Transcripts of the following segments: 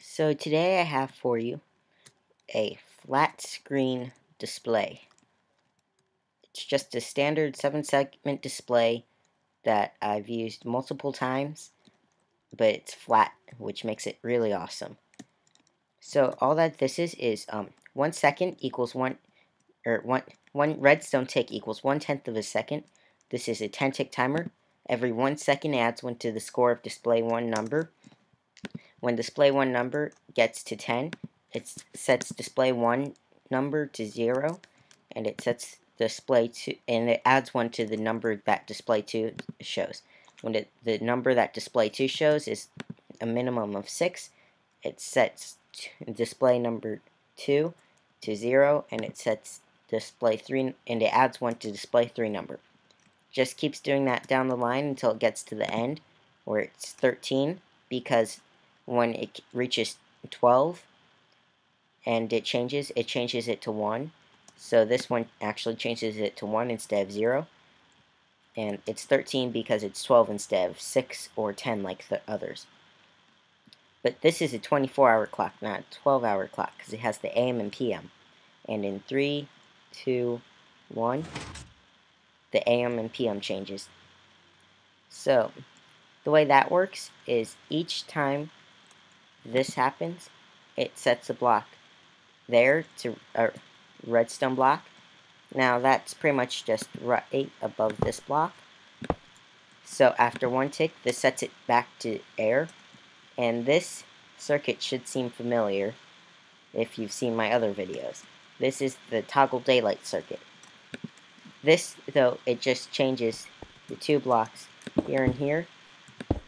So today I have for you a flat screen display. It's just a standard 7-segment display that I've used multiple times, but it's flat, which makes it really awesome. So all that this is 1 second equals one redstone tick equals 1/10 of a second. This is a 10-tick timer. Every 1 second adds 1 to the score of display 1 number. When display 1 number gets to 10, it sets display 1 number to 0, and it sets display 2, and it adds 1 to the number that display 2 shows. When the number that display 2 shows is a minimum of 6, it sets display number 2 to 0, and it sets display 3, and it adds 1 to display 3 number. Just keeps doing that down the line until it gets to the end, where it's 13, because when it reaches 12 and it changes it to 1. So this one actually changes it to 1 instead of 0. And it's 13 because it's 12 instead of 6 or 10 like the others. But this is a 24-hour clock, not a 12-hour clock, because it has the AM and PM. And in 3, 2, 1, the AM and PM changes. So the way that works is each time this happens, it sets a block there to a redstone block. Now that's pretty much just right above this block. So after 1 tick, this sets it back to air. And this circuit should seem familiar if you've seen my other videos. This is the toggle daylight circuit. This, though, it just changes the 2 blocks here and here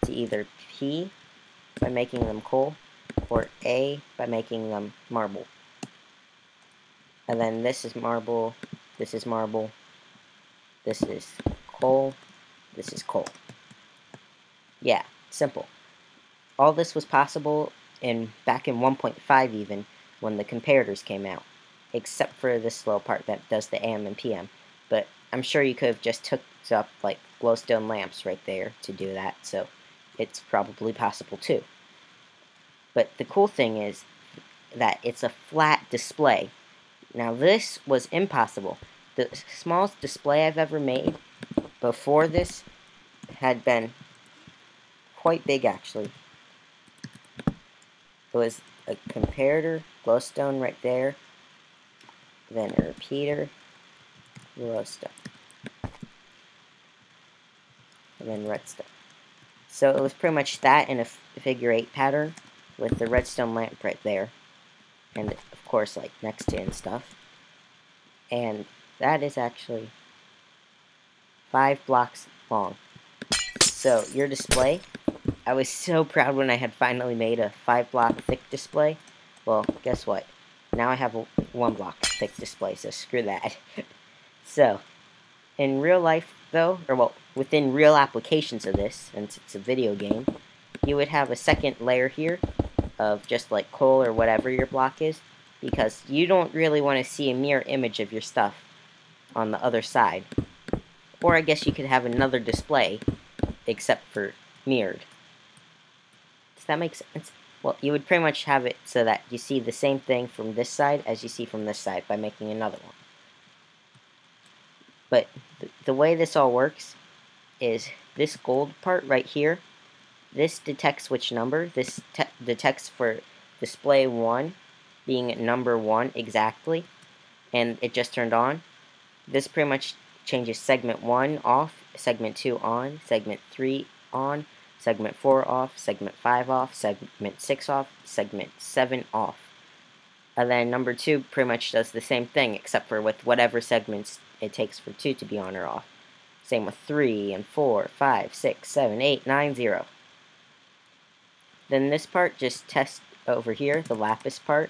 to either P by making them coal, or A by making them marble. And then this is marble, this is marble, this is coal, this is coal. Yeah, simple. All this was possible back in 1.5 even, when the comparators came out, except for this little part that does the AM and PM. But I'm sure you could have just hooked up like glowstone lamps right there to do that, so it's probably possible too. But the cool thing is that it's a flat display. Now this was impossible. The smallest display I've ever made before this had been quite big actually. It was a comparator, glowstone right there, then a repeater, glowstone, and then redstone. So it was pretty much that in a figure 8 pattern with the redstone lamp right there, and of course like next to it and stuff. And that is actually 5 blocks long. So your display, I was so proud when I had finally made a 5-block thick display. Well, guess what? Now I have a 1-block thick display, so screw that. So, in real life though, or well, within real applications of this, since it's a video game, you would have a second layer here of just like coal or whatever your block is, because you don't really want to see a mirror image of your stuff on the other side. Or I guess you could have another display, except for mirrored. Does that make sense? Well, you would pretty much have it so that you see the same thing from this side as you see from this side by making another one. But the way this all works is this gold part right here, this detects which number. This detects for display 1 being number 1 exactly, and it just turned on. This pretty much changes segment 1 off, segment 2 on, segment 3 on, segment 4 off, segment 5 off, segment 6 off, segment 7 off. And then number 2 pretty much does the same thing, except for with whatever segments it takes for 2 to be on or off. Same with 3 and 4, 5, 6, 7, 8, 9, 0. Then this part just tests over here, the lapis part,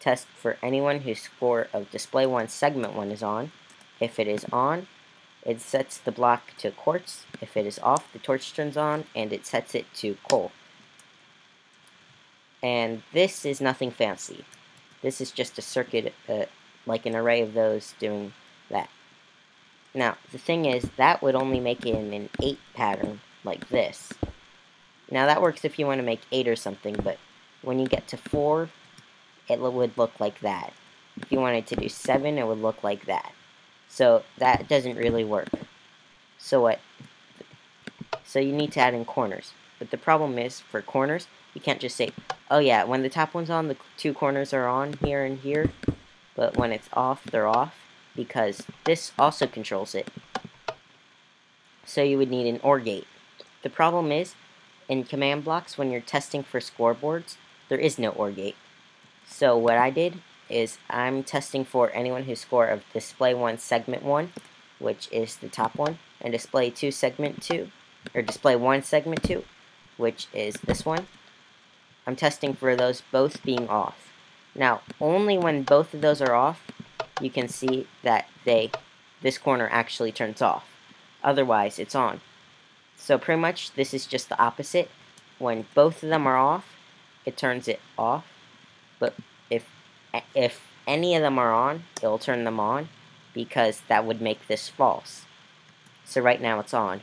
test for anyone whose score of display 1 segment 1 is on. If it is on, it sets the block to quartz. If it is off, the torch turns on, and it sets it to coal. And this is nothing fancy. This is just a circuit, like an array of those doing that. Now, the thing is, that would only make it in an 8 pattern, like this. Now, that works if you want to make 8 or something, but when you get to 4, it would look like that. If you wanted to do 7, it would look like that. So that doesn't really work. So you need to add in corners. But the problem is, for corners, you can't just say, oh yeah, when the top one's on, the 2 corners are on here and here. But when it's off, they're off, because this also controls it. So you would need an OR gate. The problem is, in command blocks, when you're testing for scoreboards, there is no OR gate. So what I did is I'm testing for anyone whose score of display 1 segment 1, which is the top one, and display 2 segment 2, or display 1 segment 2, which is this one. I'm testing for those both being off. Now, only when both of those are off, you can see that this corner actually turns off. Otherwise, it's on. So pretty much, this is just the opposite. When both of them are off, it turns it off. But if any of them are on, it'll turn them on, because that would make this false. So right now it's on,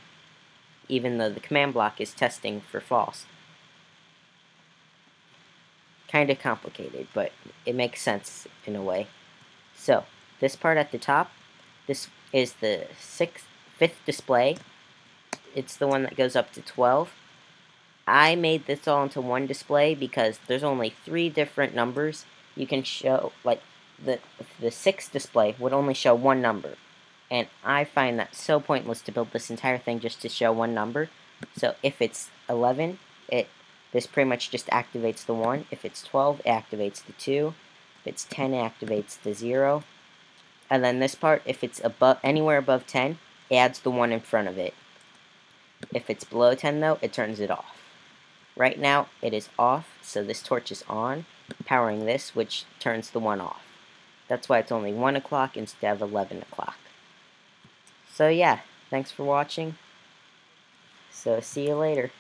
even though the command block is testing for false. Kind of complicated, but it makes sense in a way. So this part at the top, this is the 5th display. It's the one that goes up to 12. I made this all into one display because there's only 3 different numbers you can show. Like the 6th display would only show 1 number, and I find that so pointless to build this entire thing just to show 1 number. So if it's 11, this pretty much just activates the 1. If it's 12, it activates the 2. If it's 10, it activates the 0. And then this part, if it's anywhere above 10, it adds the 1 in front of it. If it's below 10, though, it turns it off. Right now, it is off, so this torch is on, powering this, which turns the 1 off. That's why it's only 1 o'clock instead of 11 o'clock. So yeah, thanks for watching. So see you later.